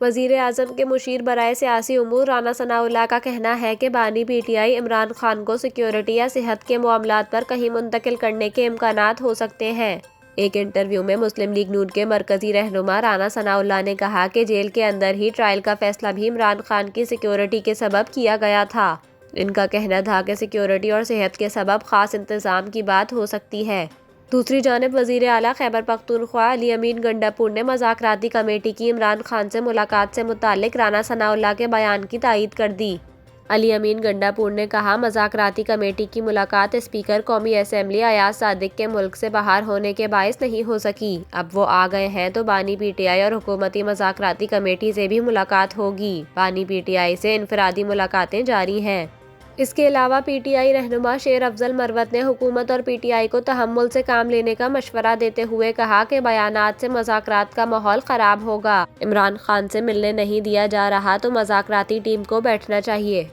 وزیر اعظم کے مشیر برائے سیاسی امور رانا ثناء اللہ کا کہنا ہے کہ بانی P T I Imran Khan کو سیکیورٹی یا صحت کے معاملات پر کہیں منتقل کرنے کے امکانات ہو سکتے ہیں۔ ایک انٹرویو میں مسلم لیگ نون کے مرکزی رہنما رانا ثناء اللہ نے کہا کہ جیل کے اندر ہی ٹرائل کا فیصلہ بھی عمران خان کی سیکیورٹی کے سبب کیا گیا تھا۔ ان کا کہنا تھا کہ سیکیورٹی اور صحت کے سبب خاص انتظام کی بات ہو سکتی ہے۔ دوسری جانب وزیر اعلیٰ خیبر پختونخوا علی امین گنڈاپور نے مذاکراتی کمیٹی کی عمران خان سے ملاقات سے متعلق رانا ثناء اللہ کے بیان کی تائید کر دی۔ علی امین گنڈاپور نے کہا، مذاکراتی کمیٹی کی ملاقات اسپیکر قومی اسمبلی ایاز صادق کے ملک سے باہر ہونے کے باعث نہیں ہو سکی۔ اب وہ آ گئے ہیں تو بانی پی ٹی آئی اور حکومتی مذاکراتی کمیٹی سے بھی ملاقات ہوگی۔ بانی پی ٹی آئی سے انفرادی ملاقاتیں جاری ہیں۔ اس کے علاوہ پی ٹی آئی رہنما شیر افضل مروت نے حکومت اور پی ٹی آئی کو تحمل سے کام لینے کا مشورہ دیتے ہوئے کہا کہ بیانات سے مذاکرات کا ماحول خراب ہوگا۔ عمران خان سے ملنے نہیں دیا جا رہا تو مذاکراتی ٹیم کو بیٹھنا چاہیے۔